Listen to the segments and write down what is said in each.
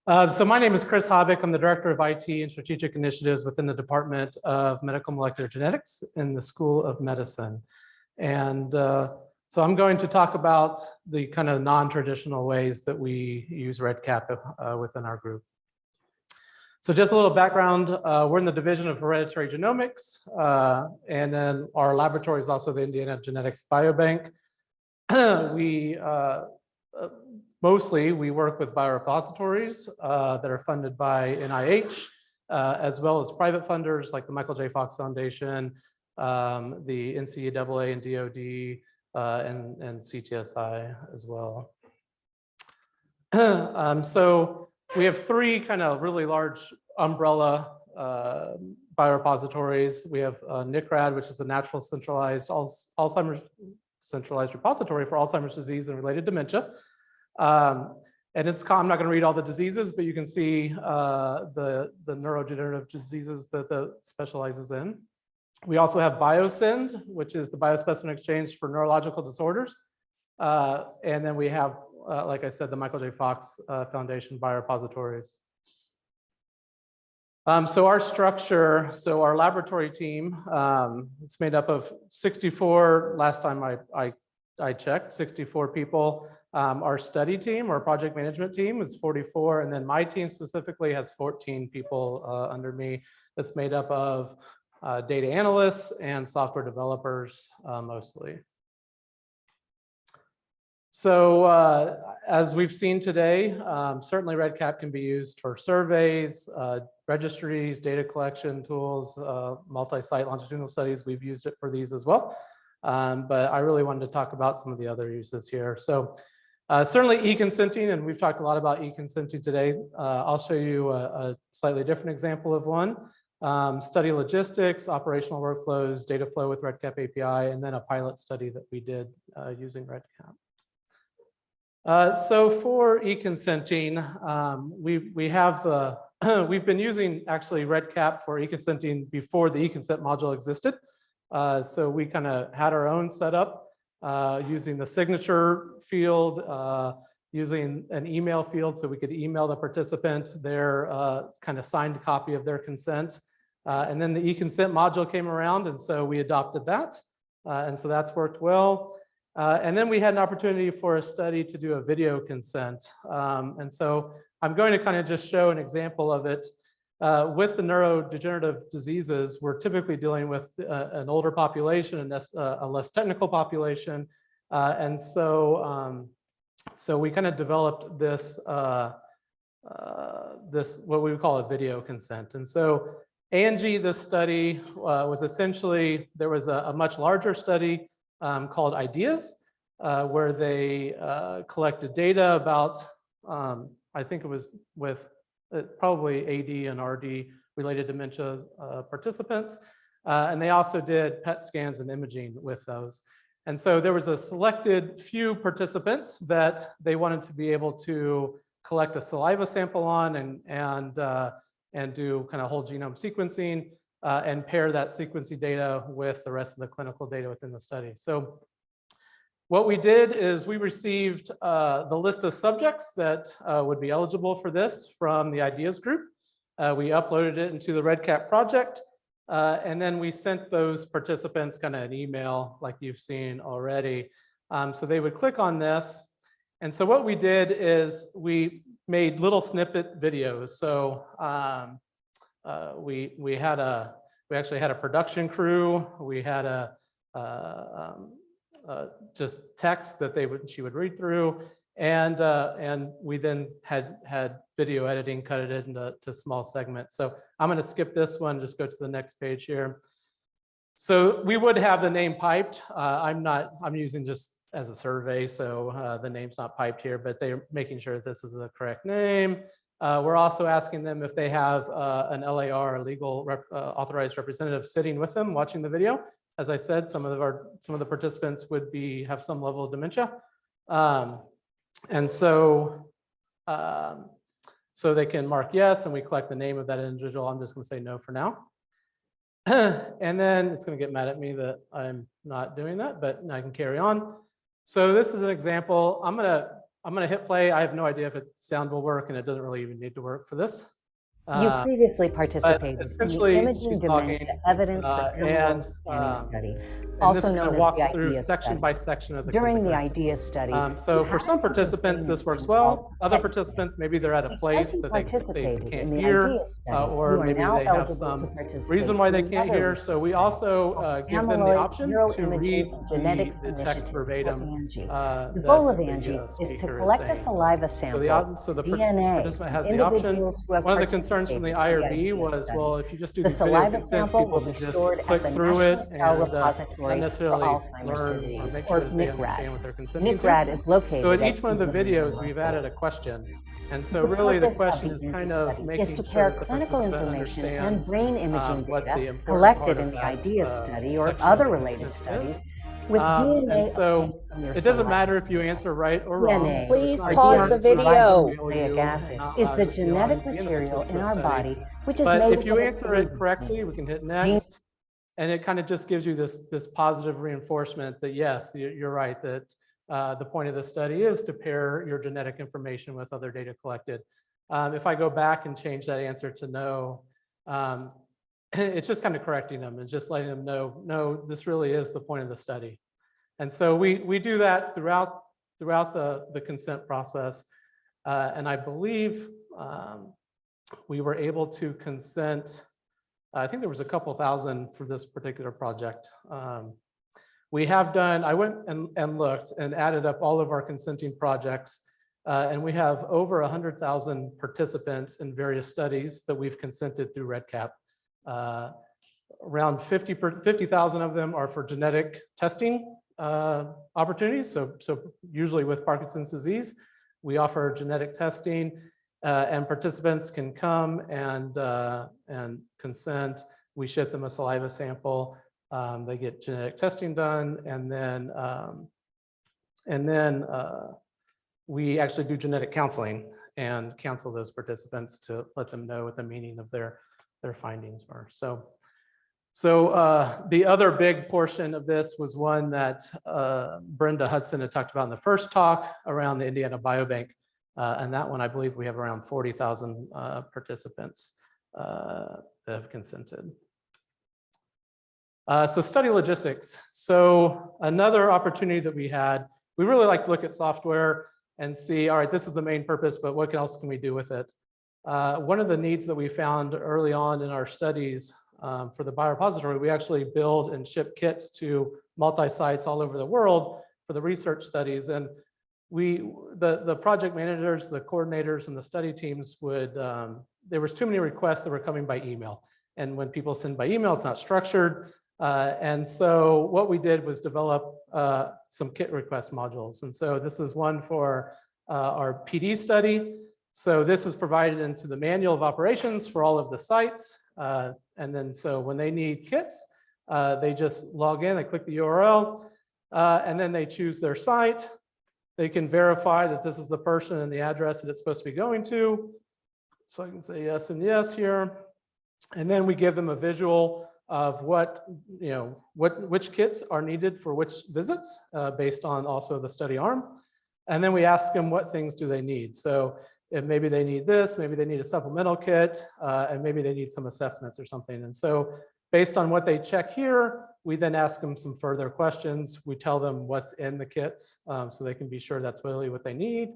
So my name is Chris Hobbick. I'm the Director of IT and Strategic Initiatives within the Department of Medical Molecular Genetics in the School of Medicine. And so I'm going to talk about the kind of non-traditional ways that we use REDCap within our group. So just a little background, we're in the Division of Hereditary Genomics, and then our laboratory is also the Indiana Genetics Biobank. Mostly we work with biorepositories that are funded by NIH, as well as private funders like the Michael J. Fox Foundation, the NCAA and DOD, and CTSI as well. So we have three kind of really large umbrella biorepositories. We have NCRAD, which is the Natural Centralized Alzheimer's Centralized Repository for Alzheimer's disease and related dementia. And I'm not going to read all the diseases, but you can see the neurodegenerative diseases that it specializes in. We also have BioSend, which is the biospecimen exchange for neurological disorders. And then we have, like I said, the Michael J. Fox Foundation biorepositories. So our structure, so our laboratory team, it's made up of 64, last time I checked, 64 people. Our study team, our project management team is 44, and then my team specifically has 14 people under me. That's made up of data analysts and software developers mostly. So as we've seen today, certainly REDCap can be used for surveys, registries, data collection tools, multi-site longitudinal studies. We've used it for these as well. But I really wanted to talk about some of the other uses here. So certainly e-consenting, and we've talked a lot about e-consenting today. I'll show you a slightly different example of one. Study logistics, operational workflows, data flow with REDCap API, and then a pilot study that we did using REDCap. So for e-consenting, we've been using actually REDCap for e-consenting before the e-consent module existed. So we kind of had our own setup using the signature field, using an email field so we could email the participant their kind of signed copy of their consent. And then the e-consent module came around, and so we adopted that. And so that's worked well. And then we had an opportunity for a study to do a video consent. And so I'm going to kind of just show an example of it. With the neurodegenerative diseases, we're typically dealing with an older population and a less technical population. And so, so we kind of developed this, what we would call a video consent. And so ANG, this study was essentially, there was a much larger study called IDEAS, where they collected data about, I think it was with probably AD and RD related dementia participants. And they also did PET scans and imaging with those. And so there was a selected few participants that they wanted to be able to collect a saliva sample on and do kind of whole genome sequencing and pair that sequencing data with the rest of the clinical data within the study. So what we did is we received the list of subjects that would be eligible for this from the IDEAS group. We uploaded it into the REDCap project, and then we sent those participants kind of an email like you've seen already. So they would click on this. And so what we did is we made little snippet videos. So we actually had a production crew. We had just text that she would read through, and we then had video editing, cut it into small segments. So I'm going to skip this one, just go to the next page here. So we would have the name piped. I'm using just as a survey, so the name's not piped here, but they're making sure this is the correct name. We're also asking them if they have an LAR, a legal authorized representative, sitting with them watching the video. As I said, some of the participants would have some level of dementia, and so they can mark yes, and we collect the name of that individual. I'm just going to say no for now, and then it's going to get mad at me that I'm not doing that, but I can carry on. So this is an example. I'm I'm going to hit play. I have no idea if sound will work, and it doesn't really even need to work for this. You previously participated in the Imaging Dementia Evidence for Real-World Scanning Study, also known as the IDEA section study. by section of the During the consent. IDEA study, so for some participants, this works well. Other participants, maybe they're at a place that they can't hear, or maybe they have some reason why they can't hear. So we also give them the option to read the text verbatim. The goal of ANGIE is to collect a saliva sample, so the DNA, participant has the option. One of the concerns from the IRB was, well, if you just do the these saliva sample will be stored at the National Cell Repository for Alzheimer's disease, or NCRAD. NCRAD is located. So in each one of the videos, we've added a question. And so really the question is kind of making to pair clinical information and brain imaging data collected in the IDEA study or other related studies with DNA. So it doesn't matter if you answer right or wrong. Please pause the video. Nucleic acid is the genetic material in our body, which is made. If you answer it correctly, we can hit next. And it kind of just gives you this positive reinforcement that yes, you're right, that the point of the study is to pair your genetic information with other data collected. If I go back and change that answer to no, it's just kind of correcting them and just letting them know, no, this really is the point of the study. And so we do that throughout the consent process. And I believe we were able to consent, I think there was a couple thousand for this particular project. We have done, I went and looked and added up all of our consenting projects, and we have over 100,000 participants in various studies that we've consented through REDCap. Around 50,000 of them are for genetic testing opportunities. So usually with Parkinson's disease, we offer genetic testing, and participants can come and consent. We ship them a saliva sample. They get genetic testing done, and then we actually do genetic counseling and counsel those participants to let them know what the meaning of their findings were. So the other big portion of this was one that Brenda Hudson had talked about in the first talk around the Indiana Biobank. And that one, I believe we have around 40,000 participants that have consented. So study logistics. So another opportunity that we had, we really like to look at software and see, all right, this is the main purpose, but what else can we do with it? One of the needs that we found early on in our studies for the biorepository, we actually build and ship kits to multi-sites all over the world for the research studies. And the project managers, the coordinators, and the study teams would, there was too many requests that were coming by email. And when people send by email, it's not structured. And so what we did was develop some kit request modules. And so this is one for our PD study. So this is provided into the manual of operations for all of the sites. And then so when they need kits, they just log in, they click the URL, and then they choose their site. They can verify that this is the person and the address that it's supposed to be going to. So I can say yes and yes here. And then we give them a visual of which kits are needed for which visits based on also the study arm. And then we ask them what things do they need. So if maybe they need this, maybe they need a supplemental kit, and maybe they need some assessments or something. And so based on what they check here, we then ask them some further questions. We tell them what's in the kits so they can be sure that's really what they need.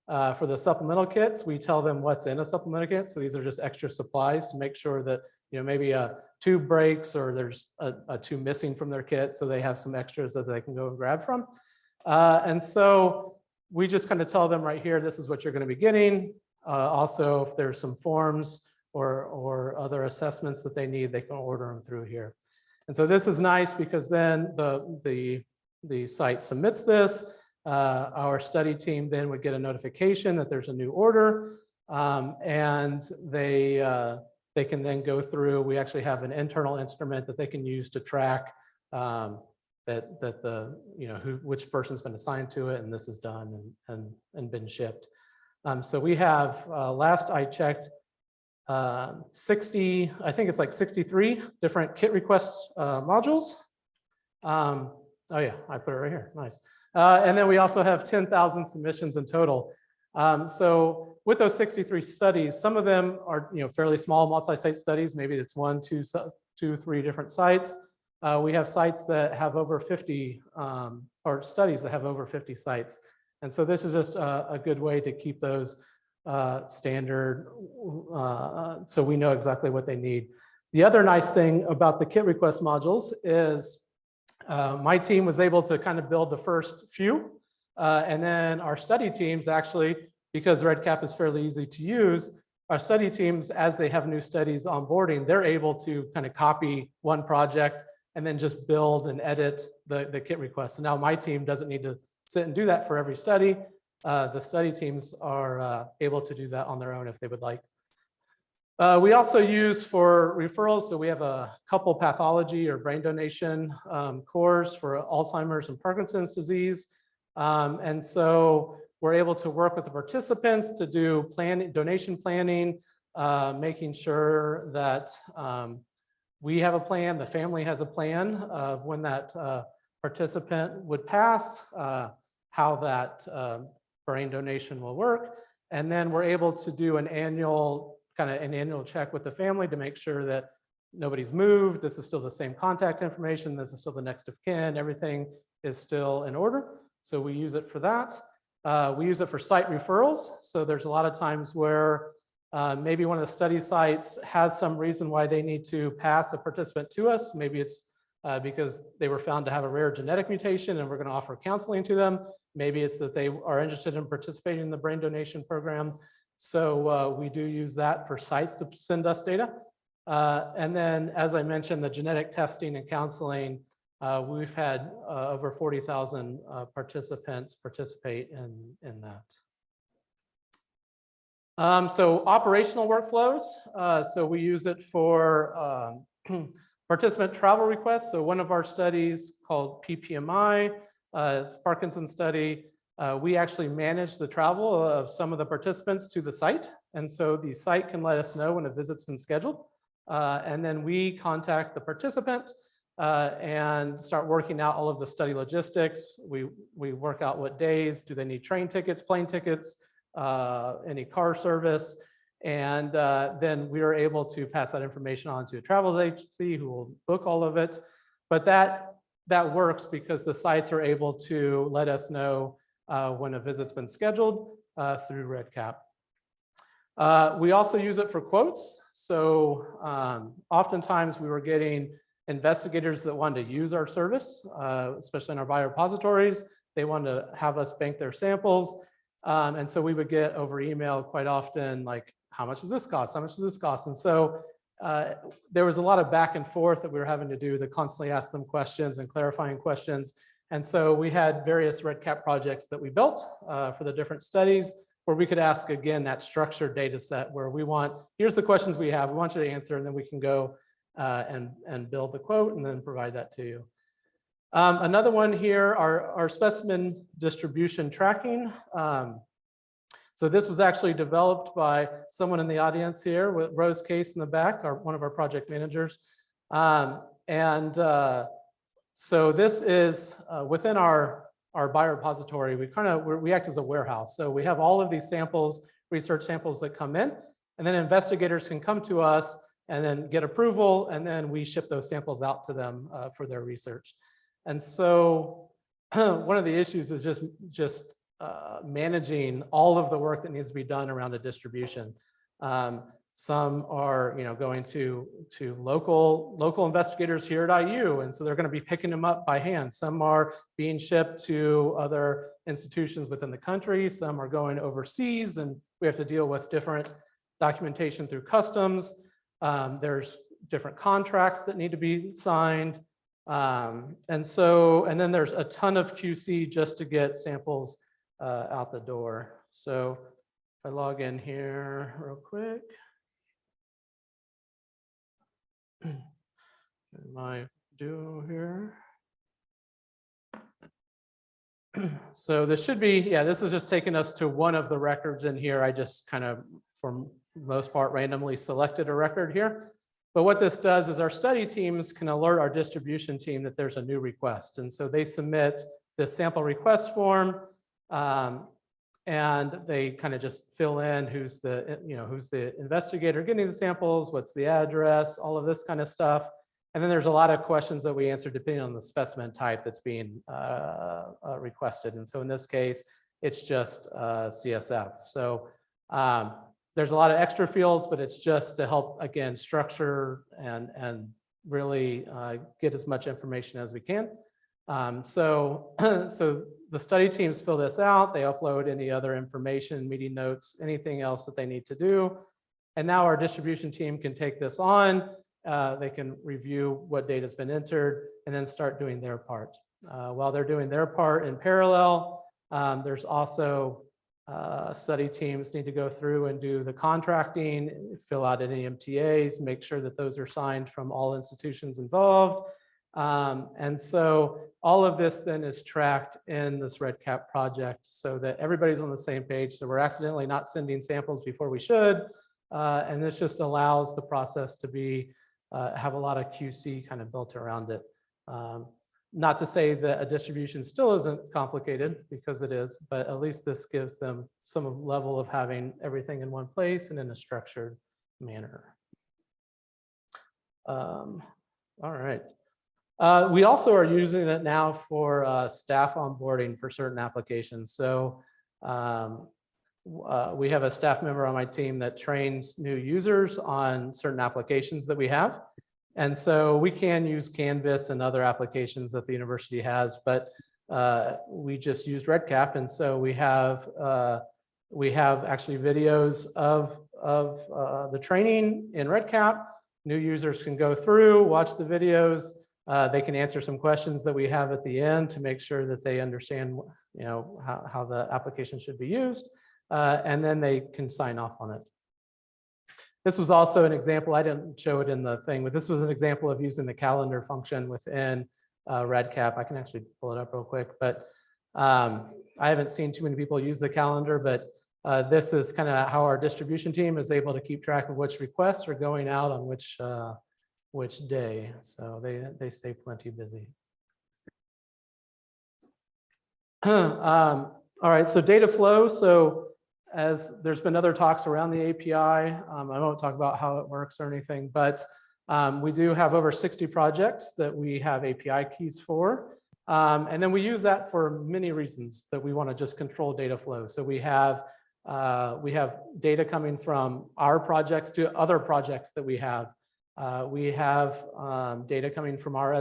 For the supplemental kits, we tell them what's in a supplemental kit. So these are just extra supplies to make sure that maybe a tube breaks or there's a tube missing from their kit, so they have some extras that they can go and grab from. And so we just kind of tell them right here, this is what you're going to be getting. Also, if there's some forms or other assessments that they need, they can order them through here. And so this is nice because then the site submits this. Our study team then would get a notification that there's a new order, and they can then go through. We actually have an internal instrument that they can use to track which person's been assigned to it, and this is done and been shipped. So we have last I checked 60, I think it's like 63 different kit request modules. Oh yeah, I put it right here, nice. And then we also have 10,000 submissions in total. So with those 63 studies, some of them are fairly small multi-site studies. Maybe it's 1, 2, 3 different sites. We have sites that have over 50, or studies that have over 50 sites. And so this is just a good way to keep those standard, so we know exactly what they need. The other nice thing about the kit request modules is my team was able to kind of build the first few, and then our study teams actually, because REDCap is fairly easy to use, our study teams, as they have new studies onboarding, they're able to kind of copy one project and then just build and edit the kit request. So now my team doesn't need to sit and do that for every study. The study teams are able to do that on their own if they would like. We also use for referrals, so we have a couple pathology or brain donation cores for Alzheimer's and Parkinson's disease. And so we're able to work with the participants to do donation planning, making sure that we have a plan, the family has a plan of when that participant would pass, how that brain donation will work. And then we're able to do an annual check with the family to make sure that nobody's moved. This is still the same contact information. This is still the next of kin. Everything is still in order. So we use it for that. We use it for site referrals. So there's a lot of times where maybe one of the study sites has some reason why they need to pass a participant to us. Maybe it's because they were found to have a rare genetic mutation and we're going to offer counseling to them. Maybe it's that they are interested in participating in the brain donation program. So we do use that for sites to send us data. And then, as I mentioned, the genetic testing and counseling, we've had over 40,000 participants participate in that. So operational workflows. So we use it for participant travel requests. So one of our studies called PPMI, Parkinson's study, we actually manage the travel of some of the participants to the site. And so the site can let us know when a visit's been scheduled. And then we contact the participant and start working out all of the study logistics. We work out what days, do they need train tickets, plane tickets, any car service. And then we are able to pass that information on to a travel agency who will book all of it. But that works because the sites are able to let us know when a visit's been scheduled through REDCap. We also use it for quotes. So oftentimes we were getting investigators that wanted to use our service, especially in our biorepositories. They wanted to have us bank their samples. And so we would get over email quite often, like, how much does this cost? How much does this cost? And so there was a lot of back and forth that we were having to do to constantly ask them questions and clarifying questions. And so we had various REDCap projects that we built for the different studies where we could ask, again, that structured data set where we want, here's the questions we have, we want you to answer, and then we can go and build the quote and then provide that to you. Another one here, our specimen distribution tracking. So this was actually developed by someone in the audience here with Rose Case in the back, one of our project managers. So this is within our biorepository. We act as a warehouse. So we have all of these samples, research samples that come in, and then investigators can come to us and then get approval, and then we ship those samples out to them for their research. And so one of the issues is just managing all of the work that needs to be done around a distribution. Some are, going to local investigators here at IU, and so they're going to be picking them up by hand. Some are being shipped to other institutions within the country. Some are going overseas, and we have to deal with different documentation through customs. There's different contracts that need to be signed. And then there's a ton of QC just to get samples out the door. So if I log in here real quick. What am I doing here? So this should be, this is just taking us to one of the records in here. I just kind of, for most part, randomly selected a record here. But what this does is our study teams can alert our distribution team that there's a new request. And so they submit this sample request form, and they kind of just fill in who's the investigator getting the samples, what's the address, all of this kind of stuff. And then there's a lot of questions that we answer depending on the specimen type that's being requested. And so in this case, it's just CSF. So there's a lot of extra fields, but it's just to help, again, structure and really get as much information as we can. So the study teams fill this out. They upload any other information, meeting notes, anything else that they need to do. And now our distribution team can take this on. They can review what data has been entered and then start doing their part. While they're doing their part in parallel, there's also study teams need to go through and do the contracting, fill out any MTAs, make sure that those are signed from all institutions involved. And so all of this then is tracked in this REDCap project so that everybody's on the same page. So we're accidentally not sending samples before we should. And this just allows the process to be, have a lot of QC kind of built around it. Not to say that a distribution still isn't complicated, because it is, but at least this gives them some level of having everything in one place and in a structured manner. All right. We also are using it now for staff onboarding for certain applications. So we have a staff member on my team that trains new users on certain applications that we have. And so we can use Canvas and other applications that the university has, but we just used REDCap. And so we have actually videos of the training in REDCap. New users can go through, watch the videos. They can answer some questions that we have at the end to make sure that they understand, how the application should be used, and then they can sign off on it. This was also an example, I didn't show it in the thing, but this was an example of using the calendar function within REDCap. I can actually pull it up real quick, but I haven't seen too many people use the calendar, but this is kind of how our distribution team is able to keep track of which requests are going out on which day. So they stay plenty busy. All right, so data flow. So as there's been other talks around the API, I won't talk about how it works or anything, but we do have over 60 projects that we have API keys for. And then we use that for many reasons that we want to just control data flow. So we have data coming from our projects to other projects that we have. We have data coming from our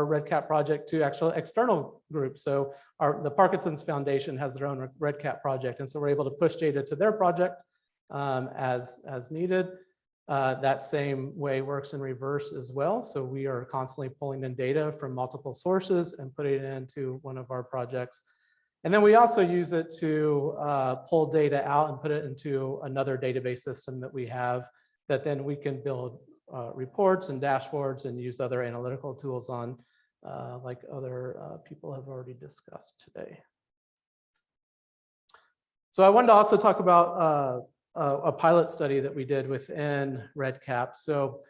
REDCap project to actual external groups. So the Parkinson's Foundation has their own REDCap project, and so we're able to push data to their project as needed. That same way works in reverse as well. So we are constantly pulling in data from multiple sources and putting it into one of our projects. And then we also use it to pull data out and put it into another database system that we have that then we can build reports and dashboards and use other analytical tools on, like other people have already discussed today. So I wanted to also talk about a pilot study that we did within REDCap. So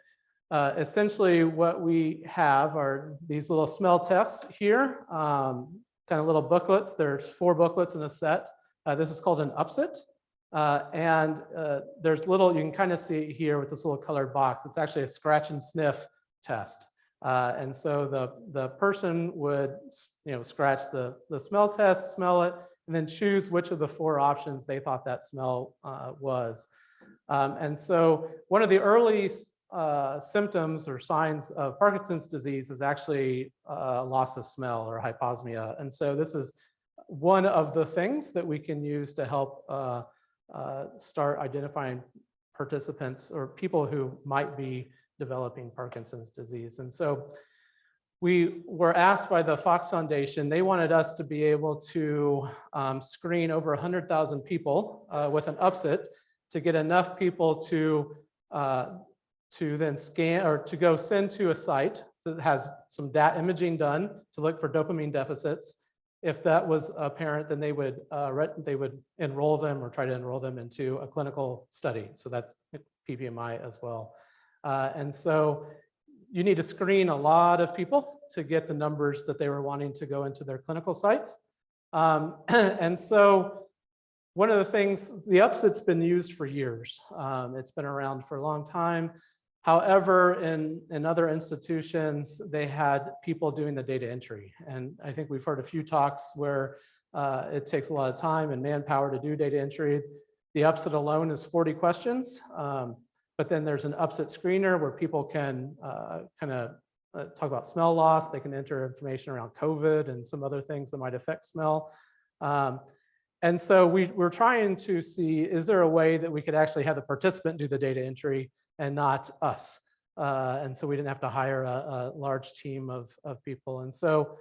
essentially what we have are these little smell tests here, kind of little booklets. There's 4 booklets in a set. This is called an upset. And there's little, you can kind of see here with this little colored box, it's actually a scratch and sniff test. And so the person would, scratch the smell test, smell it, and then choose which of the 4 options they thought that smell was. And so one of the early symptoms or signs of Parkinson's disease is actually loss of smell or hyposmia. And so this is one of the things that we can use to help start identifying participants or people who might be developing Parkinson's disease. And so we were asked by the Fox Foundation, they wanted us to be able to screen over 100,000 people with an upset to get enough people to then scan or to go send to a site that has some data imaging done to look for dopamine deficits. If that was apparent, then they would enroll them or try to enroll them into a clinical study. So that's PPMI as well. And so you need to screen a lot of people to get the numbers that they were wanting to go into their clinical sites. And so one of the things, the UPSIT's been used for years. It's been around for a long time. However, in other institutions, they had people doing the data entry. And I think we've heard a few talks where it takes a lot of time and manpower to do data entry. The UPSIT alone is 40 questions. But then there's an UPSIT screener where people can kind of talk about smell loss. They can enter information around COVID and some other things that might affect smell. And so we're trying to see, is there a way that we could actually have the participant do the data entry and not us? And so we didn't have to hire a large team of people. And so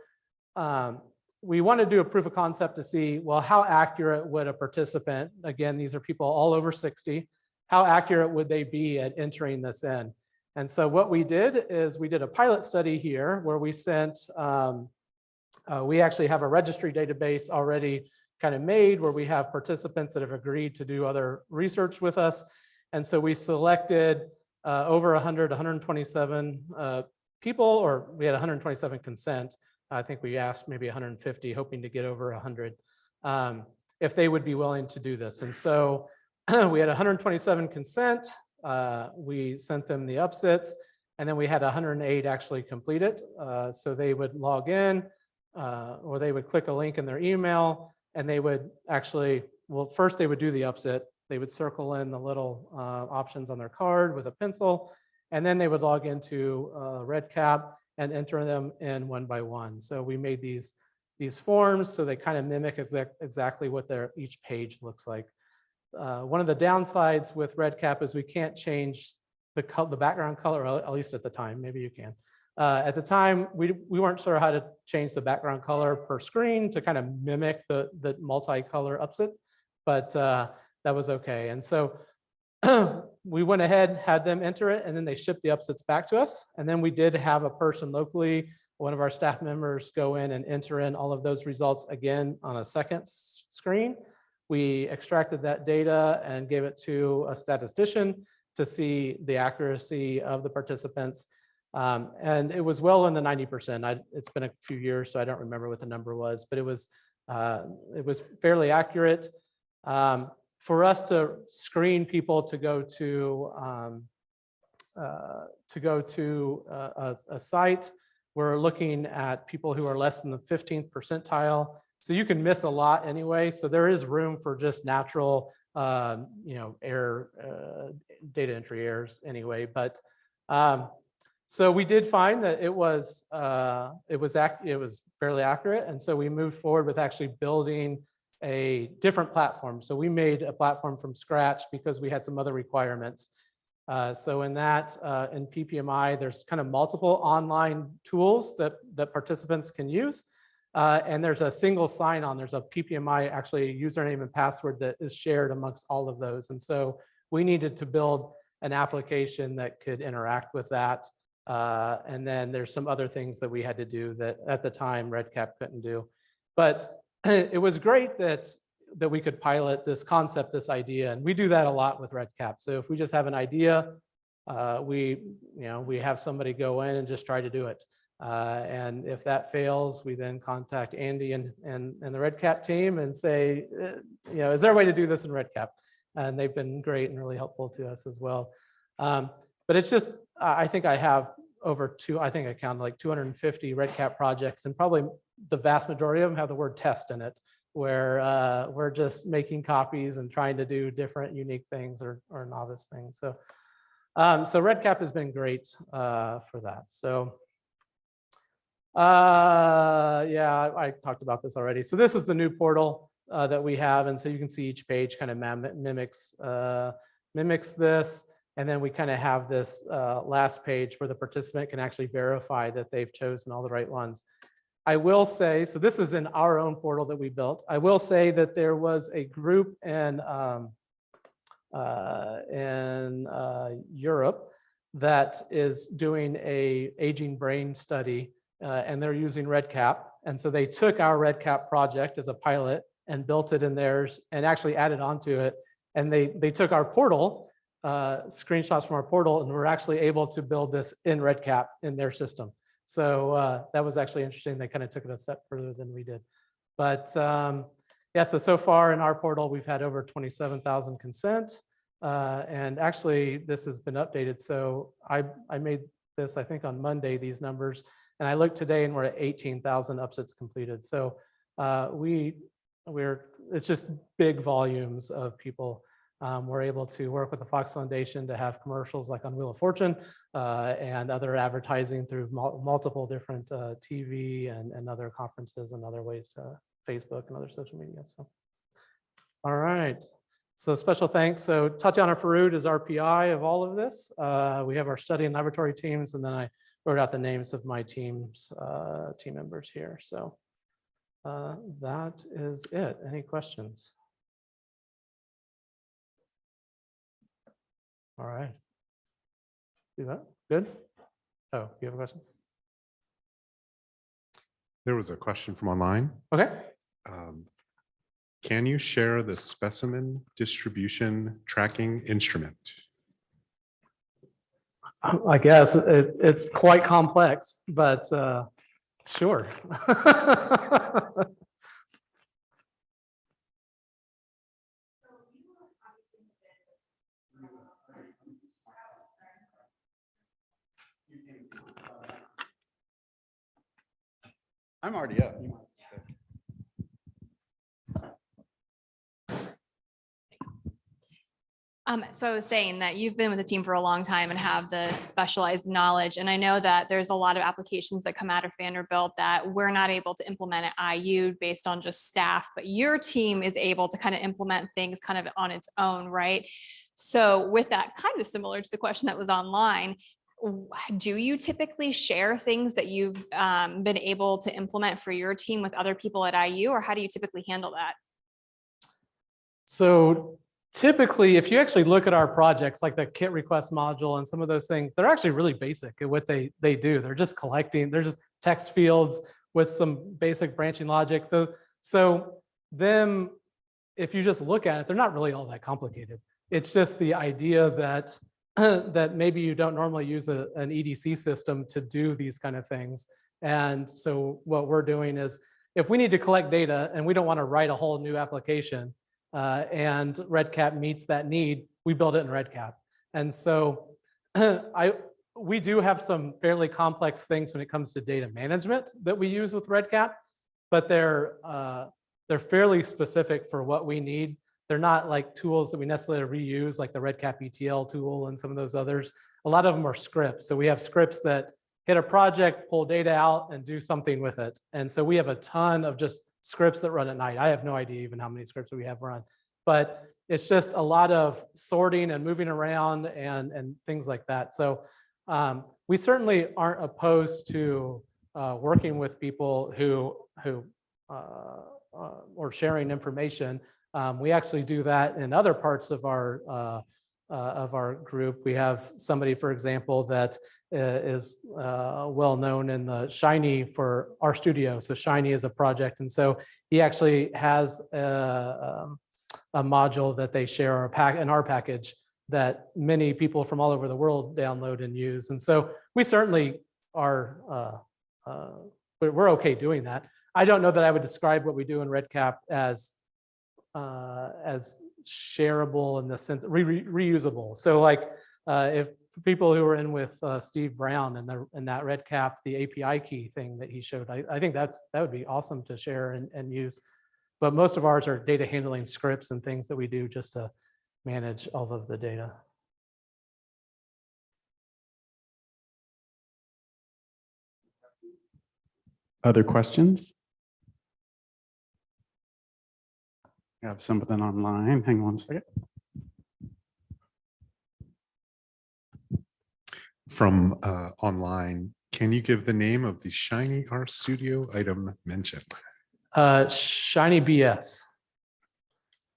we want to do a proof of concept to see, well, how accurate would a participant, again, these are people all over 60, how accurate would they be at entering this in? And so what we did is we did a pilot study here where we sent, we actually have a registry database already kind of made where we have participants that have agreed to do other research with us. And so we selected over 127 people, or we had 127 consent. I think we asked maybe 150, hoping to get over 100, if they would be willing to do this. And so we had 127 consent. We sent them the UPSITs, and then we had 108 actually complete it. So they would log in, or they would click a link in their email, and they would actually, well, first they would do the UPSIT. They would circle in the little options on their card with a pencil, and then they would log into REDCap and enter them in one by one. So we made these forms so they kind of mimic exactly what each page looks like. One of the downsides with REDCap is we can't change the background color, at least at the time. Maybe you can. At the time, we weren't sure how to change the background color per screen to kind of mimic the multicolor UPSIT, but that was okay. And so we went ahead, had them enter it, and then they shipped the UPSITs back to us. And then we did have a person locally, one of our staff members, go in and enter in all of those results again on a second screen. We extracted that data and gave it to a statistician to see the accuracy of the participants. And it was well in the 90%. It's been a few years, so I don't remember what the number was, but it was fairly accurate. For us to screen people to go to a site, we're looking at people who are less than the 15th percentile. So you can miss a lot anyway. So there is room for just natural, error, data entry errors anyway. But so we did find that it was fairly accurate, and so we moved forward with actually building a different platform. So we made a platform from scratch because we had some other requirements. So in that, in PPMI, there's kind of multiple online tools that participants can use. And there's a single sign-on. There's a PPMI actually username and password that is shared amongst all of those. And so we needed to build an application that could interact with that. And then there's some other things that we had to do that at the time REDCap couldn't do. But it was great that we could pilot this concept, this idea, and we do that a lot with REDCap. So if we just have an idea, we have somebody go in and just try to do it. And if that fails, we then contact Andy and the REDCap team and say, is there a way to do this in REDCap? And they've been great and really helpful to us as well. But it's just, I think I have I think I counted like 250 REDCap projects, and probably the vast majority of them have the word test in it, where we're just making copies and trying to do different unique things or novice things. So, so REDCap has been great for that. So, yeah, I talked about this already. So this is the new portal that we have, and so you can see each page kind of mimics this. And then we kind of have this last page where the participant can actually verify that they've chosen all the right ones. I will say, so this is in our own portal that we built. I will say that there was a group in Europe that is doing a aging brain study, and they're using REDCap. And so they took our REDCap project as a pilot and built it in theirs and actually added onto it. And they took our portal screenshots from our portal, and we're actually able to build this in REDCap in their system. So that was actually interesting. They kind of took it a step further than we did. But yeah, so far in our portal, we've had over 27,000 consent. And actually, this has been updated. So I made this, I think, on Monday, these numbers. And I looked today, and we're at 18,000 upsets completed. So it's just big volumes of people. We're able to work with the Fox Foundation to have commercials like on Wheel of Fortune and other advertising through multiple different TV and other conferences and other ways to Facebook and other social media. So, all right. So special thanks. So Tatiana Faroud is our PI of all of this. We have our study and laboratory teams, and then I wrote out the names of my team members here. So that is it. Any questions? All right. Do that. Good. Oh, you have a question? There was a question from online. Okay. Can you share the specimen distribution tracking instrument? I guess it's quite complex, but sure. I'm already up. So I was saying that you've been with the team for a long time and have the specialized knowledge. And I know that there's a lot of applications that come out of Vanderbilt that we're not able to implement at IU based on just staff, but your team is able to kind of implement things kind of on its own, right? So with that, kind of similar to the question that was online, do you typically share things that you've been able to implement for your team with other people at IU, or how do you typically handle that? So typically, if you actually look at our projects, like the kit request module and some of those things, they're actually really basic at what they do. They're just collecting, they're just text fields with some basic branching logic. So them, if you just look at it, they're not really all that complicated. It's just the idea that that maybe you don't normally use an EDC system to do these kind of things. And so what we're doing is, if we need to collect data and we don't want to write a whole new application, and REDCap meets that need, we build it in REDCap. And so we do have some fairly complex things when it comes to data management that we use with REDCap, but they're fairly specific for what we need. They're not like tools that we necessarily reuse, like the REDCap ETL tool and some of those others. A lot of them are scripts. So we have scripts that hit a project, pull data out, and do something with it. And so we have a ton of just scripts that run at night. I have no idea even how many scripts we have run, but it's just a lot of sorting and moving around and things like that. So we certainly aren't opposed to working with people who or sharing information. We actually do that in other parts of our group. We have somebody, for example, that is well known in the Shiny for our studio. So Shiny is a project, and so he actually has a module that they share in our package that many people from all over the world download and use. And so we certainly are we're okay doing that. I don't know that I would describe what we do in REDCap as shareable in the sense reusable. So like if people who are in with Steve Brown and that REDCap, the API key thing that he showed, I think that would be awesome to share and use. But most of ours are data handling scripts and things that we do just to manage all of the data. Other questions? I have something online. Hang on one second. From online, can you give the name of the Shiny RStudio item mentioned? Shiny BS.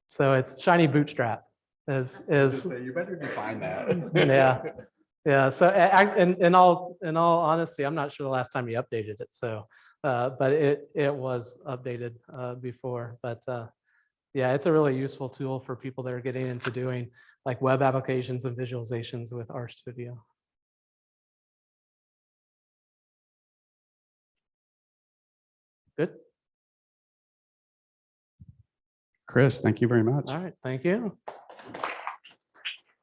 So it's Shiny Bootstrap. You better define that. Yeah. So in all honesty, I'm not sure the last time you updated it. So, but it was updated before. But yeah, it's a really useful tool for people that are getting into doing like web applications and visualizations with RStudio. Good. Chris, thank you very much. All right. Thank you.